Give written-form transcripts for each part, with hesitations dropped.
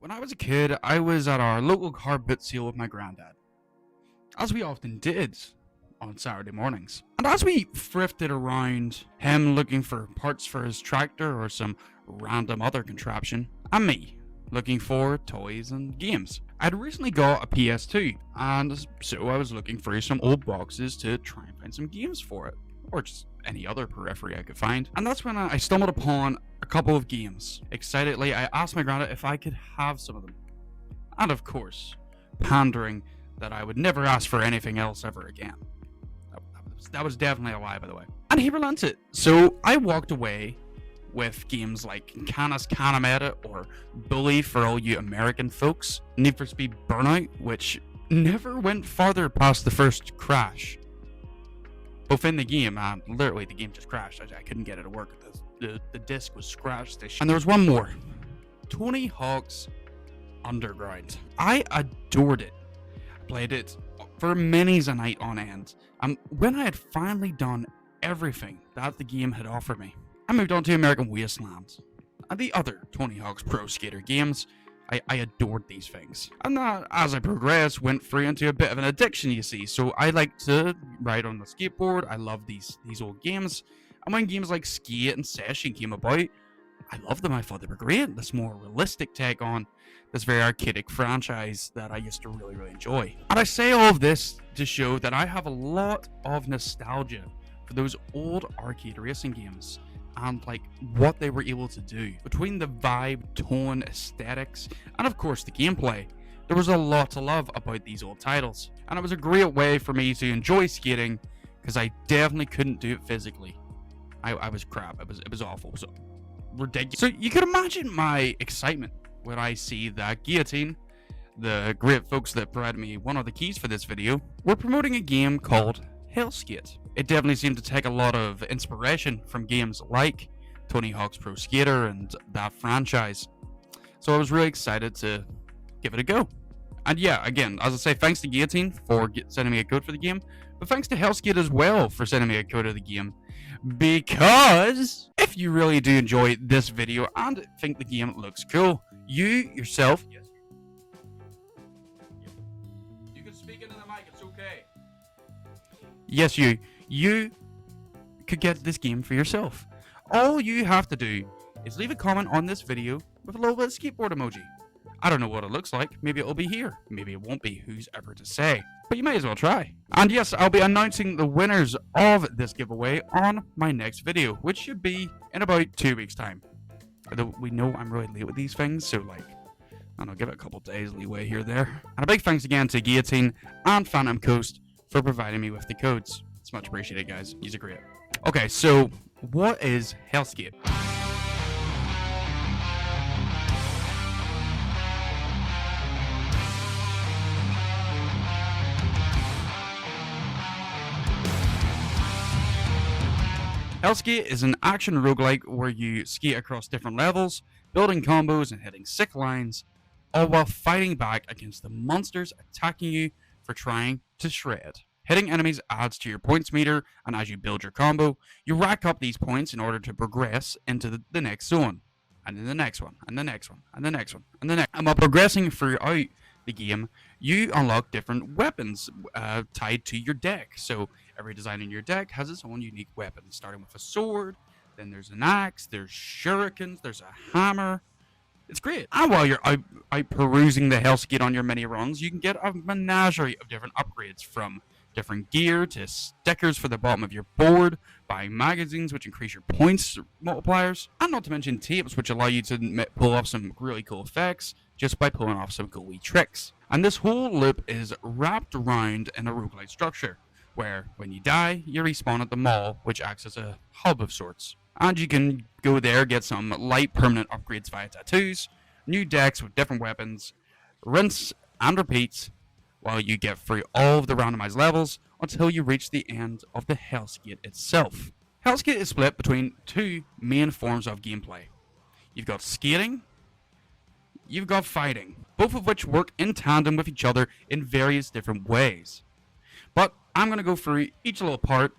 When I was a kid, I was at our local car boot sale with my granddad, as we often did on Saturday mornings. And as we thrifted around, him looking for parts for his tractor or some random other contraption, and me looking for toys and games. I'd recently got a PS2, and so I was looking through some old boxes to try and find some games for it, or just any other periphery I could find. And that's when I stumbled upon a couple of games. Excitedly, I asked my granddad if I could have some of them. And of course, pandering that I would never ask for anything else ever again. That was definitely a lie, by the way. And he relented. So I walked away with games like Canis Canameta or Bully for all you American folks, Need for Speed Burnout, which never went farther past the first crash. Both in the game, and literally the game just crashed. I couldn't get it to work. The disc was scratched. And there was one more. Tony Hawk's Underground. I adored it. I played it for many's a night on end. And when I had finally done everything that the game had offered me, I moved on to American Wasteland and the other Tony Hawk's Pro Skater games. I adored these things. And as I progressed, went through into a bit of an addiction, you see. So I like to ride on the skateboard. I love these old games. And when games like Skate and Session came about, I loved them. I thought they were great. This more realistic take on this very archaic franchise that I used to really, really enjoy. And I say all of this to show that I have a lot of nostalgia for those old arcade racing games and like what they were able to do. Between the vibe, tone, aesthetics, and of course the gameplay, there was a lot to love about these old titles. And it was a great way for me to enjoy skating because I definitely couldn't do it physically. I was crap. It was awful. It was ridiculous. So you can imagine my excitement when I see that Guillotine, the great folks that provided me one of the keys for this video, were promoting a game called Helskate. It definitely seemed to take a lot of inspiration from games like Tony Hawk's Pro Skater and that franchise. So I was really excited to give it a go. And yeah, again, as I say, thanks to Guillotine for sending me a code for the game, but thanks to Helskate as well for sending me a code of the game. Because if you really do enjoy this video and think the game looks cool, you yourself, yes, you can speak into the mic, it's okay. Yes, you could get this game for yourself. All you have to do is leave a comment on this video with a little bit of skateboard emoji. I don't know what it looks like. Maybe it'll be here. Maybe it won't be. Who's ever to say? But you may as well try. And yes, I'll be announcing the winners of this giveaway on my next video, which should be in about 2 weeks' time. Although we know I'm really late with these things, so like, I don't know, give it a couple days leeway here there. And a big thanks again to Guillotine and Phantom Coast for providing me with the codes. It's much appreciated, guys. These are great. Okay, so what is Helskate? Helskate is an action roguelike where you skate across different levels, building combos and hitting sick lines, all while fighting back against the monsters attacking you for trying to shred. Hitting enemies adds to your points meter, and as you build your combo, you rack up these points in order to progress into the next zone, and then the next one, and the next one, and the next one, and the next. And while progressing throughout the game, you unlock different weapons tied to your deck. So every design in your deck has its own unique weapon, starting with a sword, then there's an axe, there's shurikens, there's a hammer. It's great. And while you're out perusing the Helskate on your mini runs, you can get a menagerie of different upgrades, from different gear to stickers for the bottom of your board, buying magazines which increase your points multipliers, and not to mention tapes which allow you to pull off some really cool effects just by pulling off some cool wee tricks. And this whole loop is wrapped around in a roguelite structure, where when you die, you respawn at the mall, which acts as a hub of sorts. And you can go there, get some light permanent upgrades via tattoos, new decks with different weapons, rinse and repeat, while you get through all of the randomized levels until you reach the end of the Helskate itself. Helskate is split between two main forms of gameplay. You've got skating, you've got fighting, both of which work in tandem with each other in various different ways. But I'm going to go through each little part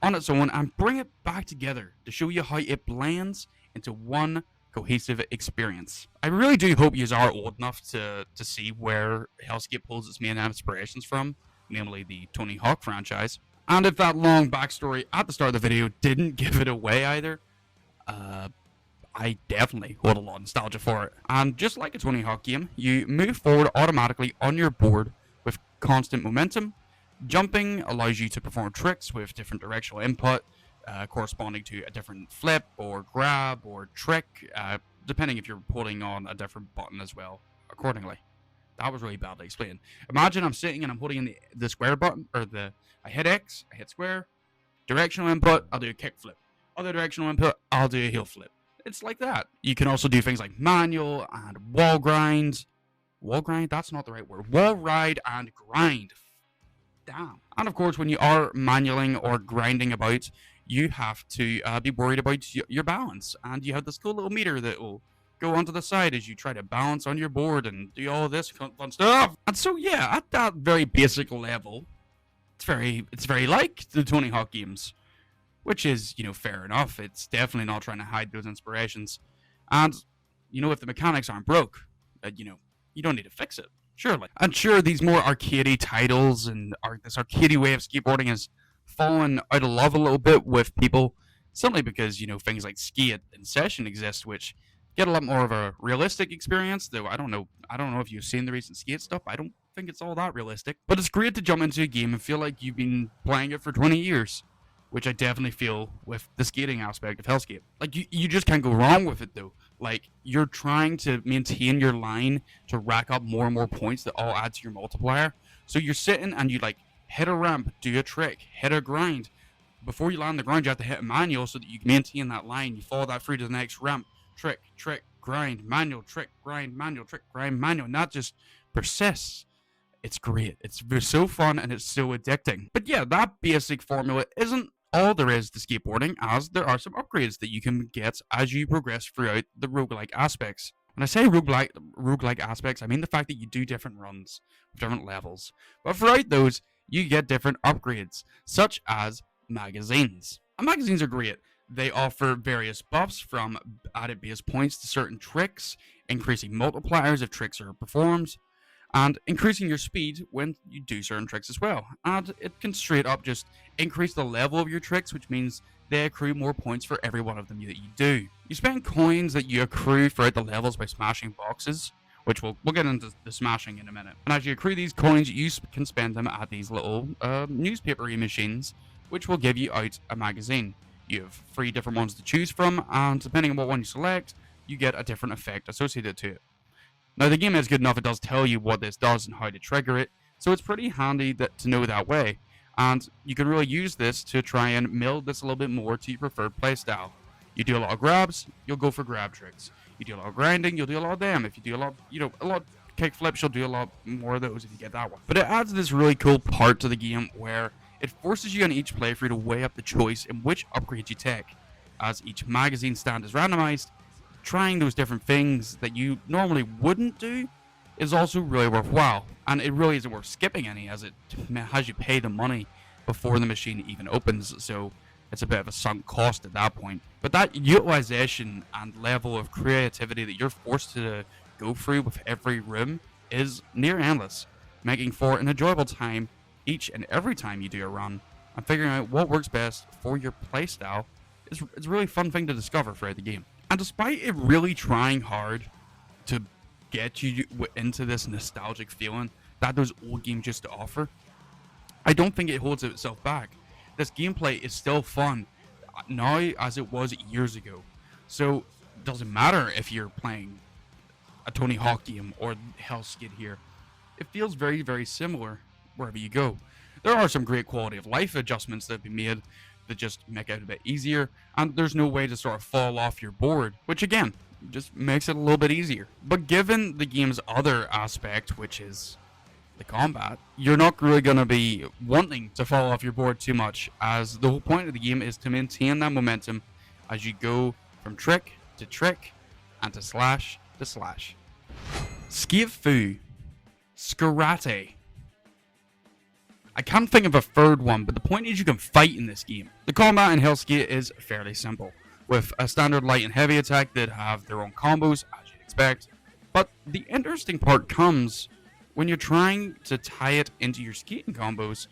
on its own and bring it back together to show you how it blends into one cohesive experience. I really do hope you are old enough to see where Helskate pulls its main inspirations from, namely the Tony Hawk franchise. And if that long backstory at the start of the video didn't give it away either, I definitely hold a lot of nostalgia for it. And just like a Tony Hawk game, you move forward automatically on your board with constant momentum. Jumping allows you to perform tricks with different directional input, corresponding to a different flip or grab or trick, depending if you're pulling on a different button as well, accordingly. That was really badly explained. Imagine I'm sitting and I'm holding in the square button, or I hit X, I hit square, directional input, I'll do a kick flip. Other directional input, I'll do a heel flip. It's like that. You can also do things like manual and wall grind. Wall grind? That's not the right word. Wall ride and grind. Damn. And of course, when you are manualing or grinding about, you have to be worried about your balance. And you have this cool little meter that will go onto the side as you try to balance on your board and do all this fun stuff. And so yeah, at that very basic level, it's very like the Tony Hawk games, which is, fair enough. It's definitely not trying to hide those inspirations. And, if the mechanics aren't broke, you don't need to fix it. Surely. And sure, these more arcadey titles and this arcadey way of skateboarding has fallen out of love a little bit with people, simply because, things like Skate and Session exist, which get a lot more of a realistic experience, though I don't know if you've seen the recent Skate stuff. I don't think it's all that realistic. But it's great to jump into a game and feel like you've been playing it for 20 years. Which I definitely feel with the skating aspect of Helskate. Like, you just can't go wrong with it, though. Like, you're trying to maintain your line to rack up more and more points that all add to your multiplier. So you're sitting and you, hit a ramp, do a trick, hit a grind. Before you land the grind, you have to hit a manual so that you can maintain that line. You follow that through to the next ramp. Trick, grind, manual, trick, grind, manual, trick, grind, manual. And that just persists. It's great. It's so fun and it's so addicting. But yeah, that basic formula isn't all there is to skateboarding, as there are some upgrades that you can get as you progress throughout the roguelike aspects. When I say roguelike aspects, I mean the fact that you do different runs with different levels. But throughout those, you get different upgrades, such as magazines. And magazines are great. They offer various buffs, from added base points to certain tricks, increasing multipliers if tricks are performed, and increasing your speed when you do certain tricks as well. And it can straight up just increase the level of your tricks, which means they accrue more points for every one of them that you do. You spend coins that you accrue throughout the levels by smashing boxes, which we'll get into the smashing in a minute. And as you accrue these coins, you can spend them at these little newspapery machines, which will give you out a magazine. You have 3 different ones to choose from, and depending on what one you select, you get a different effect associated to it. Now, the game is good enough, it does tell you what this does and how to trigger it, so it's pretty handy to know that way. And you can really use this to try and meld this a little bit more to your preferred playstyle. You do a lot of grabs, you'll go for grab tricks. You do a lot of grinding, you'll do a lot of them. If you do a lot of kick flips, you'll do a lot more of those if you get that one. But it adds this really cool part to the game where it forces you on each playthrough to weigh up the choice in which upgrade you take, as each magazine stand is randomized. Trying those different things that you normally wouldn't do is also really worthwhile, and it really isn't worth skipping any, as it has you pay the money before the machine even opens, so it's a bit of a sunk cost at that point. But that utilization and level of creativity that you're forced to go through with every room is near endless, making for an enjoyable time each and every time you do a run, and figuring out what works best for your playstyle is a really fun thing to discover throughout the game. And despite it really trying hard to get you into this nostalgic feeling that those old games used to offer, I don't think it holds itself back. This gameplay is still fun now as it was years ago. So it doesn't matter if you're playing a Tony Hawk game or Helskate here. It feels very, very similar wherever you go. There are some great quality of life adjustments that have been made that just make it a bit easier, and there's no way to sort of fall off your board, which again just makes it a little bit easier. But given the game's other aspect, which is the combat, you're not really going to be wanting to fall off your board too much, as the whole point of the game is to maintain that momentum as you go from trick to trick and to slash to slash. Skatefu, Skarate. I can't think of a third one, but the point is you can fight in this game. The combat in Helskate is fairly simple, with a standard light and heavy attack that have their own combos, as you'd expect. But the interesting part comes when you're trying to tie it into your skating combos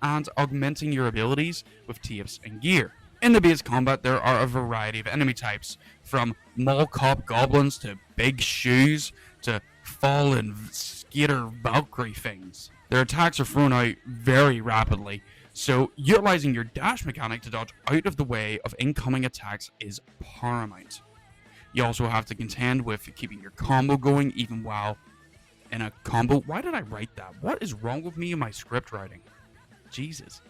and augmenting your abilities with tips and gear. In the base combat, there are a variety of enemy types, from mall cop goblins to big shoes to fallen skater Valkyrie things. Their attacks are thrown out very rapidly, so utilizing your dash mechanic to dodge out of the way of incoming attacks is paramount. You also have to contend with keeping your combo going even while in a combo. Why did I write that? What is wrong with me and my script writing? Jesus.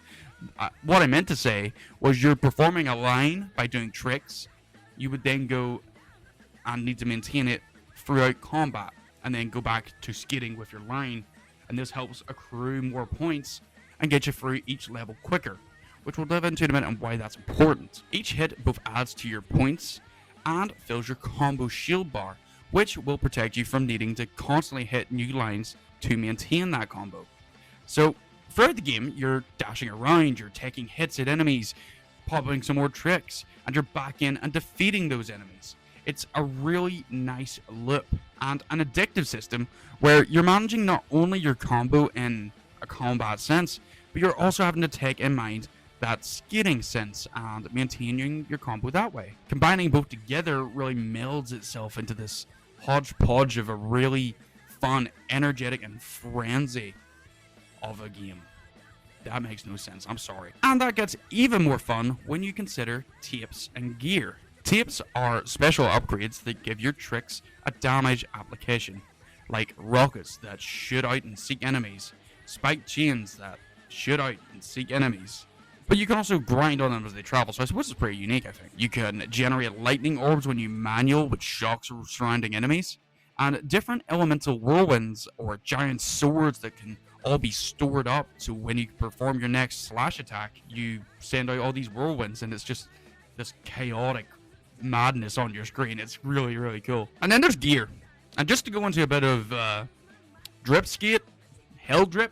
What I meant to say was you're performing a line by doing tricks. You would then go and need to maintain it throughout combat and then go back to skating with your line. And this helps accrue more points and get you through each level quicker, which we'll dive into in a minute and why that's important. Each hit both adds to your points and fills your combo shield bar, which will protect you from needing to constantly hit new lines to maintain that combo. So throughout the game, you're dashing around, you're taking hits at enemies, popping some more tricks, and you're back in and defeating those enemies. It's a really nice loop and an addictive system where you're managing not only your combo in a combat sense, but you're also having to take in mind that skating sense and maintaining your combo that way. Combining both together really melds itself into this hodgepodge of a really fun, energetic, and frenzy of a game. That makes no sense, I'm sorry. And that gets even more fun when you consider tapes and gear. Tapes are special upgrades that give your tricks a damage application, like rockets that shoot out and seek enemies, spiked chains that shoot out and seek enemies. But you can also grind on them as they travel, so I suppose it's pretty unique, I think. You can generate lightning orbs when you manual, which shocks surrounding enemies, and different elemental whirlwinds or giant swords that can all be stored up, so when you perform your next slash attack, you send out all these whirlwinds, and it's just this chaotic madness on your screen. It's really, really cool. And then there's gear. And just to go into a bit of drip skate, hell drip,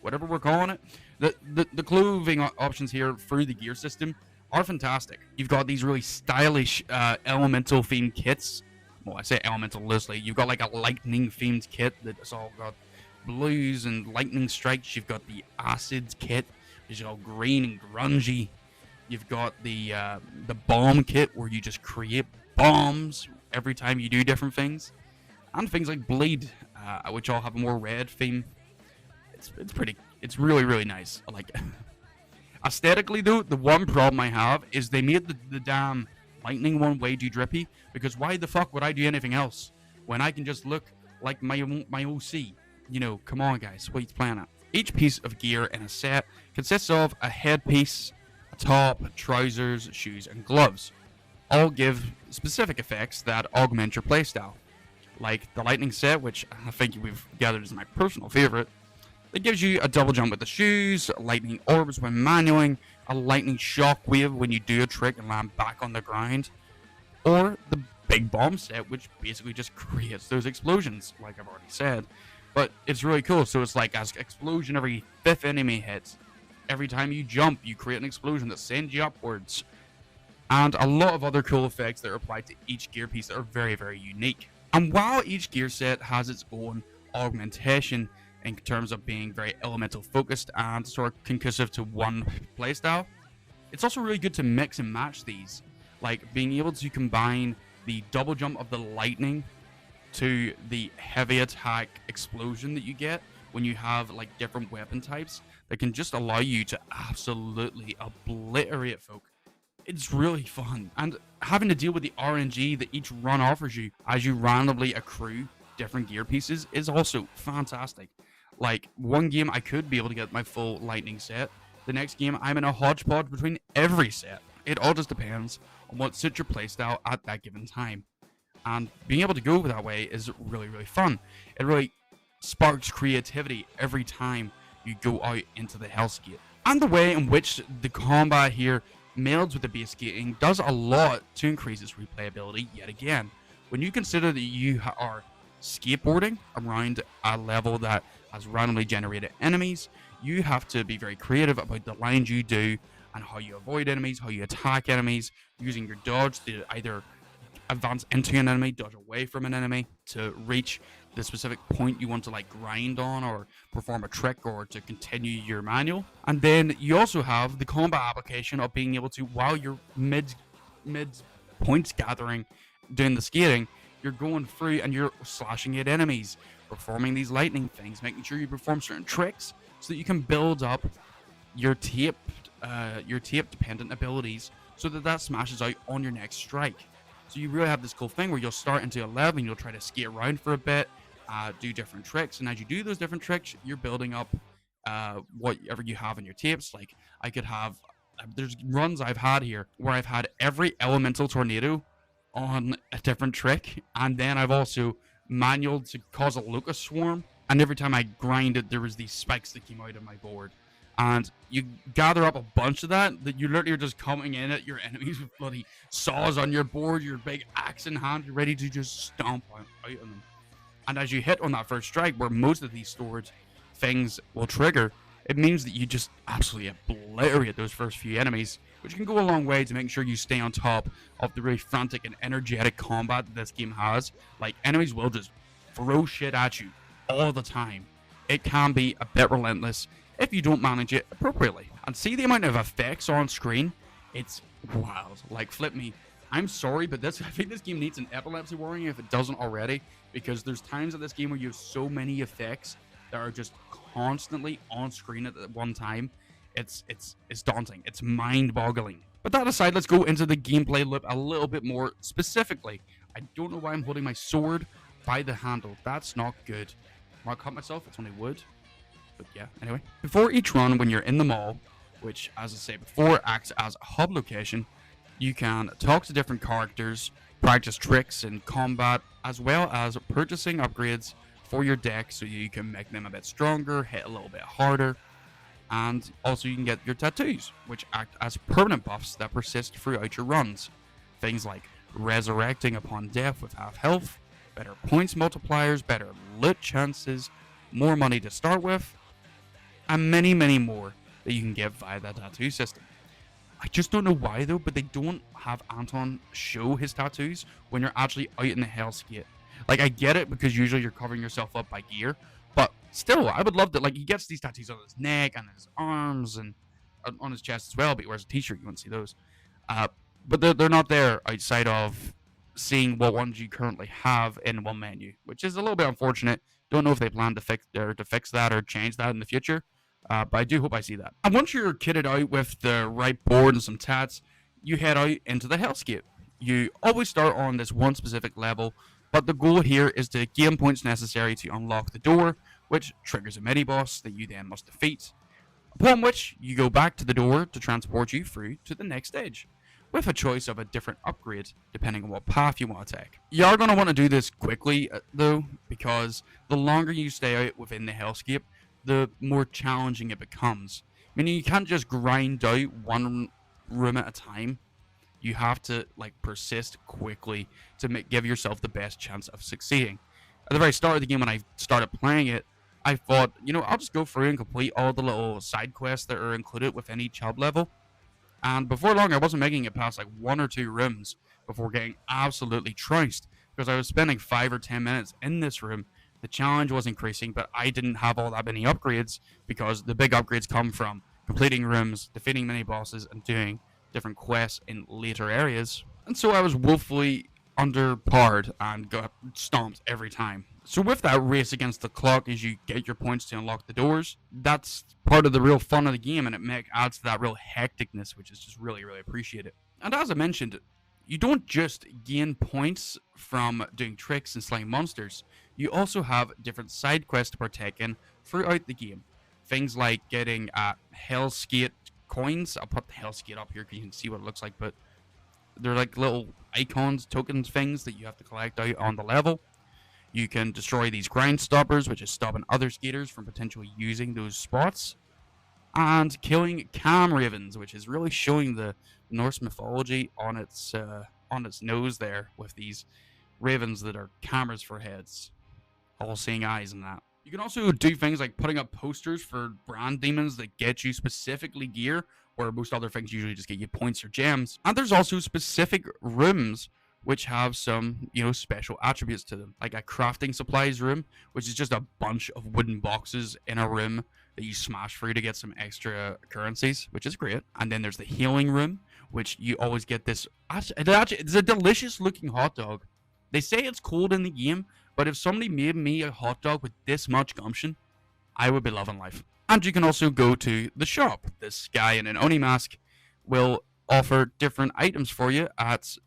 whatever we're calling it, the clothing options here through the gear system are fantastic. You've got these really stylish elemental themed kits. Well, I say elemental loosely. You've got like a lightning themed kit that's all got blues and lightning strikes. You've got the acid kit, which is all green and grungy. You've got the bomb kit where you just create bombs every time you do different things, and things like bleed, which all have a more red theme. It's really, really nice. I like it. Aesthetically though, the one problem I have is they made the damn lightning one way too drippy, because why the fuck would I do anything else when I can just look like my OC? You know, come on guys, what are you playing at? Each piece of gear in a set consists of a headpiece, a top, trousers, shoes, and gloves. All give specific effects that augment your playstyle. Like the lightning set, which I think we've gathered is my personal favorite. It gives you a double jump with the shoes, lightning orbs when manualing, a lightning shockwave when you do a trick and land back on the ground, or the big bomb set, which basically just creates those explosions, like I've already said. But it's really cool, so it's like an explosion every 5th enemy hit. Every time you jump, you create an explosion that sends you upwards. And a lot of other cool effects that are applied to each gear piece that are very, very unique. And while each gear set has its own augmentation in terms of being very elemental focused and sort of concussive to one playstyle, it's also really good to mix and match these. Like being able to combine the double jump of the lightning to the heavy attack explosion that you get when you have like different weapon types that can just allow you to absolutely obliterate folk. It's really fun, and having to deal with the RNG that each run offers you as you randomly accrue different gear pieces is also fantastic. Like one game I could be able to get my full lightning set, the next game I'm in a hodgepodge between every set. It all just depends on what suits your playstyle at that given time. And being able to go that way is really, really fun. It really sparks creativity every time you go out into the Helskate. And the way in which the combat here melds with the base skating does a lot to increase its replayability yet again. When you consider that you are skateboarding around a level that has randomly generated enemies, you have to be very creative about the lines you do and how you avoid enemies, how you attack enemies, using your dodge to either advance into an enemy, dodge away from an enemy to reach the specific point you want to like grind on or perform a trick or to continue your manual. And then you also have the combat application of being able to, while you're mid points gathering, doing the skating, you're going through and you're slashing at enemies, performing these lightning things, making sure you perform certain tricks so that you can build up your tape dependent abilities so that smashes out on your next strike. So you really have this cool thing where you'll start into a level and you'll try to skate around for a bit, do different tricks, and as you do those different tricks, you're building up whatever you have in your tapes. Like I could have, there's runs I've had here where I've had every elemental tornado on a different trick, and then I've also manual to cause a locust swarm, and every time I grinded there was these spikes that came out of my board. And you gather up a bunch of that you literally are just coming in at your enemies with bloody saws on your board, your big axe in hand, you're ready to just stomp out on them. And as you hit on that first strike, where most of these stored things will trigger, it means that you just absolutely obliterate those first few enemies, which can go a long way to making sure you stay on top of the really frantic and energetic combat that this game has. Like, enemies will just throw shit at you all the time. It can be a bit relentless if you don't manage it appropriately. And see the amount of effects on screen? It's wild. Like, flip me. I'm sorry, but I think this game needs an epilepsy warning if it doesn't already, because there's times in this game where you have so many effects that are just constantly on screen at one time. It's daunting. It's mind-boggling. But that aside, let's go into the gameplay loop a little bit more specifically. I don't know why I'm holding my sword by the handle. That's not good. I might cut myself. It's only wood. But yeah, anyway. Before each run, when you're in the mall, which, as I say before, acts as a hub location, you can talk to different characters, practice tricks in combat, as well as purchasing upgrades for your deck so you can make them a bit stronger, hit a little bit harder, and also you can get your tattoos, which act as permanent buffs that persist throughout your runs. Things like resurrecting upon death with half health, better points multipliers, better loot chances, more money to start with, and many, many more that you can get via that tattoo system. I just don't know why though, but they don't have Anton show his tattoos when you're actually out in the Helskate. Like, I get it because usually you're covering yourself up by gear, but still, I would love that. Like, he gets these tattoos on his neck and his arms and on his chest as well, but he wears a t-shirt, you won't see those. But they're not there outside of seeing what ones you currently have in one menu, which is a little bit unfortunate. Don't know if they plan to fix that or change that in the future. But I do hope I see that. And once you're kitted out with the right board and some tats, you head out into the Helskate. You always start on this one specific level, but the goal here is to gain points necessary to unlock the door, which triggers a mini-boss that you then must defeat. Upon which, you go back to the door to transport you through to the next stage, with a choice of a different upgrade, depending on what path you want to take. You are going to want to do this quickly, though, because the longer you stay out within the Helskate, the more challenging it becomes. Meaning you can't just grind out one room at a time. You have to persist quickly to give yourself the best chance of succeeding. At the very start of the game, when I started playing it, I thought, I'll just go through and complete all the little side quests that are included within each hub level. And before long, I wasn't making it past one or two rooms before getting absolutely trounced, because I was spending 5 or 10 minutes in this room. The challenge was increasing, but I didn't have all that many upgrades, because the big upgrades come from completing rooms, defeating mini bosses, and doing different quests in later areas. And so I was woefully underpowered and got stomped every time. So with that race against the clock as you get your points to unlock the doors, that's part of the real fun of the game, and it adds to that real hecticness, which is just really, really appreciated. And as I mentioned, you don't just gain points from doing tricks and slaying monsters. You also have different side quests to partake in throughout the game. Things like getting Helskate coins. I'll put the Helskate up here because you can see what it looks like, but they're like little icons, tokens, things that you have to collect out on the level. You can destroy these grind stoppers, which is stopping other skaters from potentially using those spots. And killing cam ravens, which is really showing the Norse mythology on its nose there, with these ravens that are cameras for heads, all-seeing eyes and that. You can also do things like putting up posters for brand demons that get you specifically gear, where most other things usually just get you points or gems. And there's also specific rooms which have some, special attributes to them, like a crafting supplies room, which is just a bunch of wooden boxes in a room that you smash through to get some extra currencies, which is great. And then there's the healing room, which you always get this. It's a delicious looking hot dog. They say it's cold in the game, but if somebody made me a hot dog with this much gumption, I would be loving life. And you can also go to the shop. This guy in an Oni mask will offer different items for you at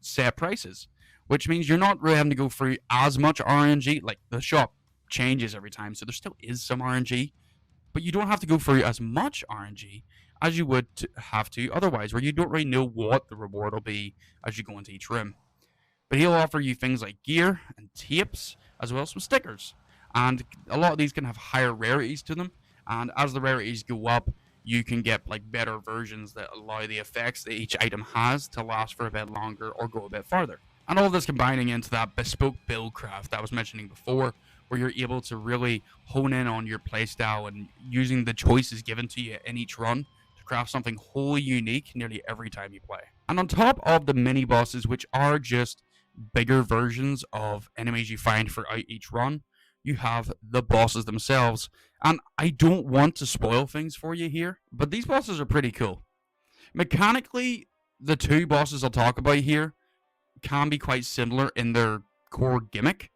set prices, which means you're not really having to go through as much RNG. Like, the shop changes every time, so there still is some RNG, but you don't have to go through as much RNG as you would have to otherwise, where you don't really know what the reward will be as you go into each room. But he'll offer you things like gear and tapes, as well as some stickers. And a lot of these can have higher rarities to them, and as the rarities go up, you can get like better versions that allow the effects that each item has to last for a bit longer or go a bit farther. And all of this combining into that bespoke build craft that I was mentioning before, where you're able to really hone in on your playstyle and using the choices given to you in each run to craft something wholly unique nearly every time you play. And on top of the mini bosses, which are just bigger versions of enemies you find throughout each run, you have the bosses themselves. And I don't want to spoil things for you here, but these bosses are pretty cool. Mechanically, the two bosses I'll talk about here can be quite similar in their core gimmick.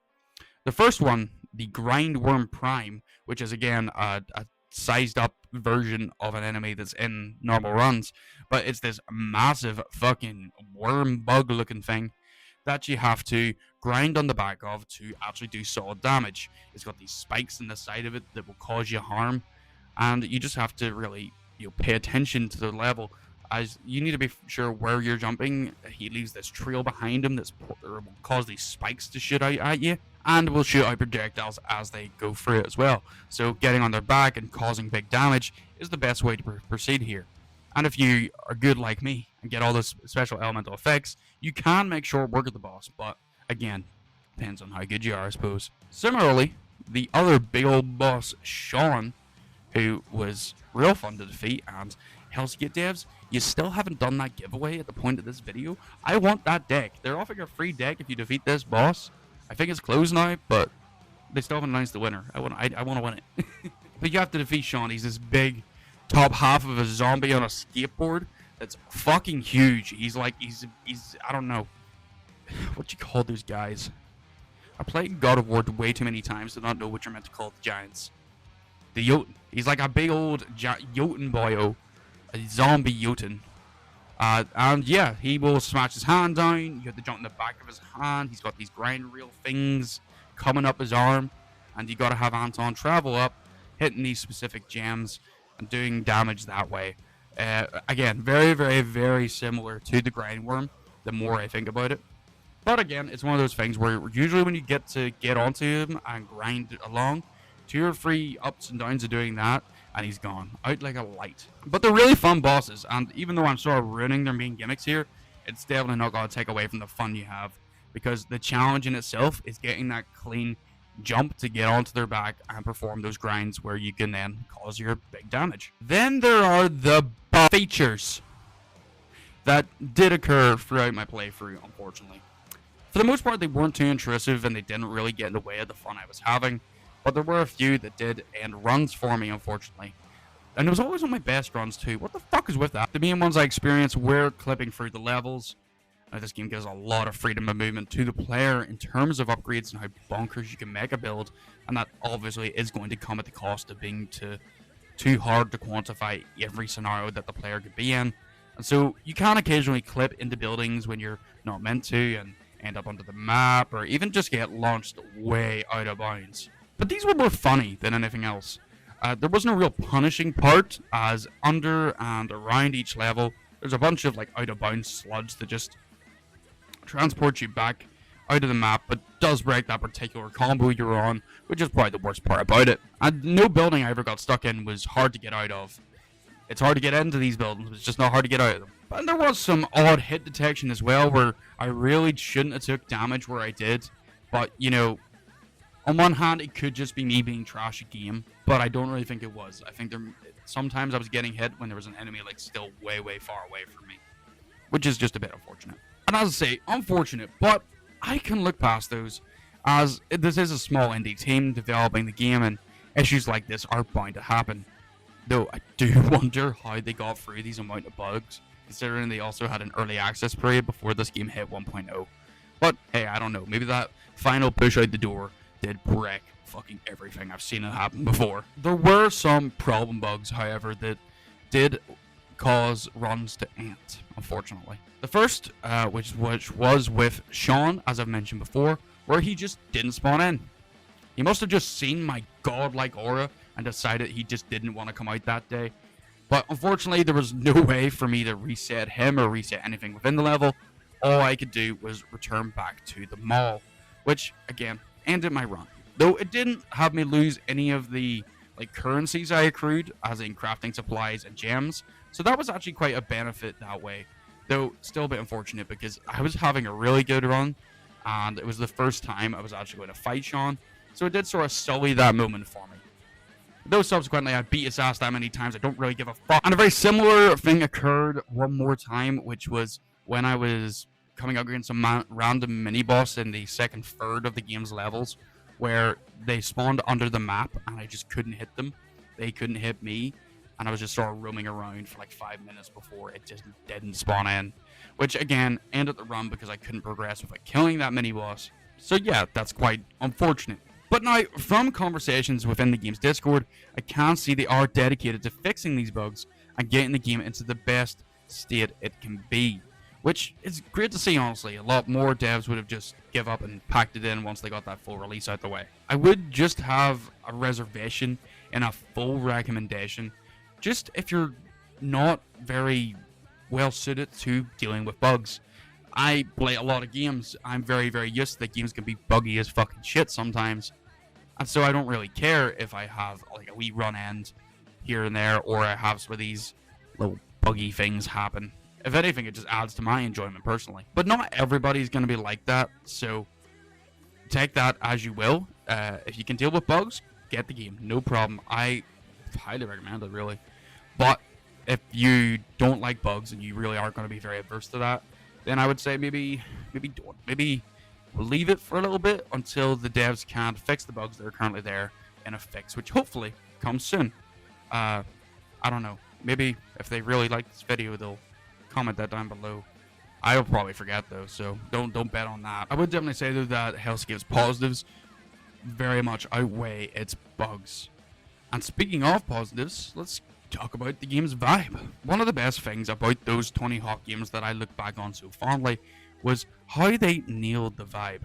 The first one, the Grindworm Prime, which is again a sized up version of an enemy that's in normal runs, but it's this massive fucking worm bug looking thing that you have to grind on the back of to actually do solid damage. It's got these spikes in the side of it that will cause you harm, and you just have to really pay attention to the level, as you need to be sure where you're jumping. He leaves this trail behind him that will cause these spikes to shoot out at you, and will shoot out projectiles as they go through it as well. So getting on their back and causing big damage is the best way to proceed here. And if you are good like me and get all those special elemental effects, you can make short work of the boss, but again, depends on how good you are, I suppose. Similarly, the other big old boss, Sean, who was real fun to defeat, and Helskate devs, you still haven't done that giveaway at the point of this video. I want that deck. They're offering a free deck if you defeat this boss. I think it's closed now, but they still haven't announced the winner. I want to win it. But you have to defeat Sean. He's this big top half of a zombie on a skateboard that's fucking huge. He's I don't know what you call those guys. I played God of War way too many times to not know what you're meant to call the giants. The Jotun. He's like a big old Jotun boyo, a zombie Jotun. And yeah, he will smash his hand down. You have to jump in the back of his hand. He's got these grind reel things coming up his arm, and you got to have Anton travel up, hitting these specific gems and doing damage that way. Again, very, very, very similar to the Grindworm, the more I think about it. But again, it's one of those things where usually when you get onto him and grind along, 2 or 3 ups and downs of doing that, and he's gone, out like a light. But they're really fun bosses, and even though I'm sort of ruining their main gimmicks here, it's definitely not going to take away from the fun you have, because the challenge in itself is getting that clean jump to get onto their back and perform those grinds where you can then cause your big damage. Then there are the features that did occur throughout my playthrough, unfortunately. For the most part, they weren't too intrusive and they didn't really get in the way of the fun I was having, but there were a few that did end runs for me, unfortunately. And it was always on my best runs too. What the fuck is with that? The main ones I experienced were clipping through the levels. This game gives a lot of freedom of movement to the player in terms of upgrades and how bonkers you can make a build, and that obviously is going to come at the cost of being too hard to quantify every scenario that the player could be in. And so you can occasionally clip into buildings when you're not meant to and end up onto the map, or even just get launched way out of bounds. But these were more funny than anything else. There wasn't a real punishing part, as under and around each level there's a bunch of like out of bounds sludge that just transport you back out of the map, but does break that particular combo you're on, which is probably the worst part about it. And no building I ever got stuck in was hard to get out of. It's hard to get into these buildings, it's just not hard to get out of them. But there was some odd hit detection as well, where I really shouldn't have took damage where I did, but you know, On one hand, it could just be me being trash at game, but I don't really think it was. I think sometimes I was getting hit when there was an enemy like still way, way far away from me, which is just a bit unfortunate. And as I say, unfortunate, but I can look past those, as this is a small indie team developing the game, and issues like this are bound to happen. Though I do wonder how they got through these amount of bugs, considering they also had an early access period before this game hit 1.0. But hey, I don't know, maybe that final push out the door did break fucking everything. I've seen it happen before. There were some problem bugs, however, that did cause runs to end, unfortunately. The first, which was with Sean, as I've mentioned before, where he just didn't spawn in. He must have just seen my godlike aura and decided he just didn't want to come out that day. But unfortunately, there was no way for me to reset him or reset anything within the level. All I could do was return back to the mall, which, again, ended my run. Though it didn't have me lose any of the currencies I accrued, as in crafting supplies and gems. So that was actually quite a benefit that way. Though still a bit unfortunate because I was having a really good run, and it was the first time I was actually going to fight Sean. So it did sort of sully that moment for me. Though subsequently I beat his ass that many times, I don't really give a fuck. And a very similar thing occurred one more time, which was when I was coming up against some random mini-boss in the second third of the game's levels, where they spawned under the map and I just couldn't hit them. They couldn't hit me, and I was just sort of roaming around for like 5 minutes before it just didn't spawn in. Which again, ended the run because I couldn't progress without killing that mini-boss. So yeah, that's quite unfortunate. But now, from conversations within the game's Discord, I can see they are dedicated to fixing these bugs and getting the game into the best state it can be. Which is great to see, honestly. A lot more devs would have just give up and packed it in once they got that full release out the way. I would just have a reservation and a full recommendation, just if you're not very well suited to dealing with bugs. I play a lot of games. I'm very, very used to that games can be buggy as fucking shit sometimes. And so I don't really care if I have like a wee run end here and there, or I have some of these little buggy things happen. If anything, it just adds to my enjoyment personally. But not everybody's going to be like that, so take that as you will. If you can deal with bugs, get the game, no problem. I highly recommend it, really. But if you don't like bugs and you really aren't going to be very averse to that, then I would say maybe don't. Maybe leave it for a little bit until the devs can fix the bugs that are currently there in a fix, which hopefully comes soon. I don't know. Maybe if they really like this video, they'll comment that down below. I'll probably forget though, so don't bet on that. I would definitely say though that Helskate's positives very much outweigh its bugs. And speaking of positives, let's talk about the game's vibe. One of the best things about those Tony Hawk games that I look back on so fondly was how they nailed the vibe.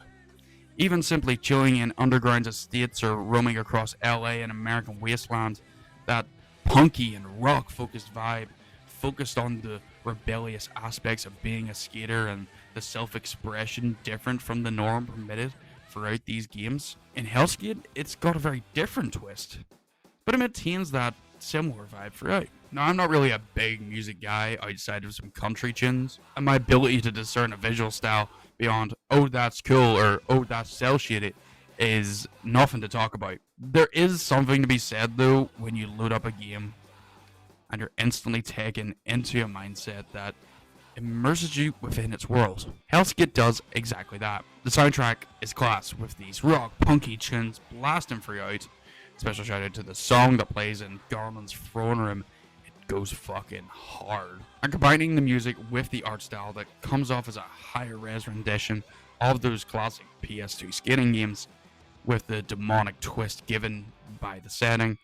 Even simply chilling in underground estates or roaming across LA and American wasteland, that punky and rock focused vibe focused on the rebellious aspects of being a skater and the self-expression different from the norm permitted throughout these games. In Helskate, it's got a very different twist, but it maintains that similar vibe throughout. Now, I'm not really a big music guy outside of some country tunes, and my ability to discern a visual style beyond, oh, that's cool, or oh, that's cel shaded, is nothing to talk about. There is something to be said, though, when you load up a game and you're instantly taken into a mindset that immerses you within its world. Helskate does exactly that. The soundtrack is class, with these rock, punky tunes blasting throughout. Special shout out to the song that plays in Garland's throne room. It goes fucking hard. And combining the music with the art style that comes off as a higher res rendition of those classic PS2 skating games, with the demonic twist given by the setting,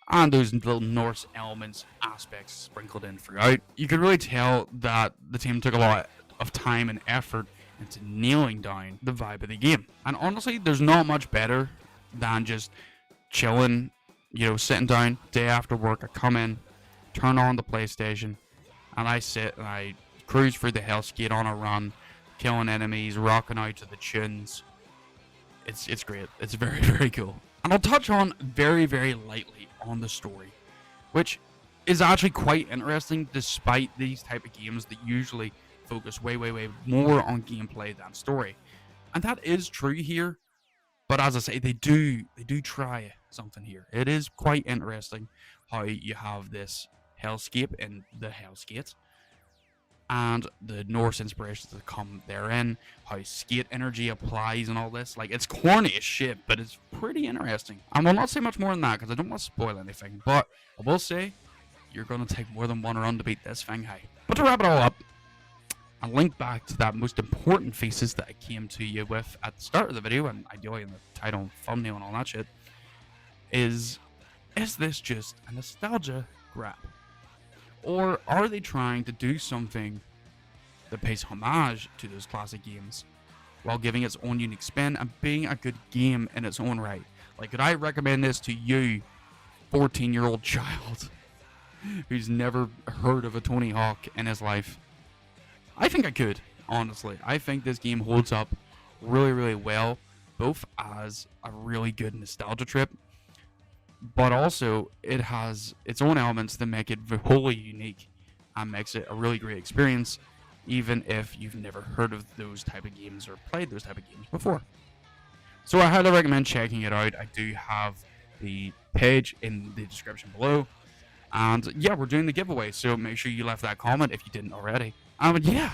and those little Norse elements, aspects sprinkled in throughout, you could really tell that the team took a lot of time and effort into nailing down the vibe of the game. And honestly, there's not much better than just chilling, sitting down day after work. I come in, turn on the PlayStation, and I sit and I cruise through the Helskate on a run, killing enemies, rocking out to the tunes. It's great. It's very, very cool. And I'll touch on very, very lightly on the story, which is actually quite interesting despite these type of games that usually focus way, way, way more on gameplay than story. And that is true here, But as I say, they do try something here. It is quite interesting how you have this hellscape in the Helskate, and the Norse inspirations that come therein, how skate energy applies and all this. Like, it's corny as shit, but it's pretty interesting. I will not say much more than that because I don't want to spoil anything, but I will say you're going to take more than one run to beat this thing, hey. But to wrap it all up, I'll link back to that most important thesis that I came to you with at the start of the video, and ideally in the title and thumbnail and all that shit, is this just a nostalgia grab? Or are they trying to do something that pays homage to those classic games while giving its own unique spin and being a good game in its own right? Like, could I recommend this to you, 14-year-old child who's never heard of a Tony Hawk in his life? I think I could, honestly. I think this game holds up really, really well, both as a really good nostalgia trip, but also it has its own elements that make it wholly unique and makes it a really great experience, even if you've never heard of those type of games or played those type of games before. So I highly recommend checking it out. I do have the page in the description below, and yeah, we're doing the giveaway, so make sure you left that comment if you didn't already. Yeah,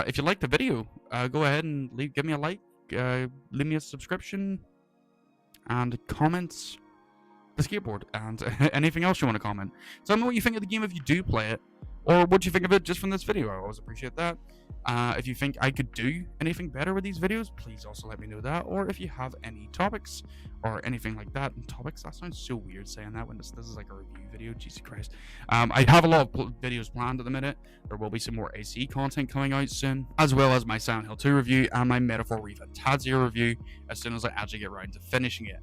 if you liked the video, go ahead and give me a like, leave me a subscription, and comments the skateboard, and anything else you want to comment. So tell me what you think of the game if you do play it, or what you think of it just from this video. I always appreciate that. If you think I could do anything better with these videos, please also let me know that. Or if you have any topics or anything like that. And topics, that sounds so weird saying that when this is like a review video. Jesus Christ. I have a lot of videos planned at the minute. There will be some more AC content coming out soon, as well as my Silent Hill 2 review and my Metaphor Reef Tadzio review as soon as I actually get around to finishing it.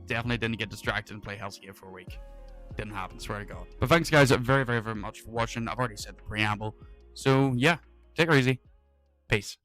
Definitely didn't get distracted and play Helskate for a week. Didn't happen, swear to God. But thanks guys very, very, very much for watching. I've already said the preamble. So yeah, take it easy. Peace.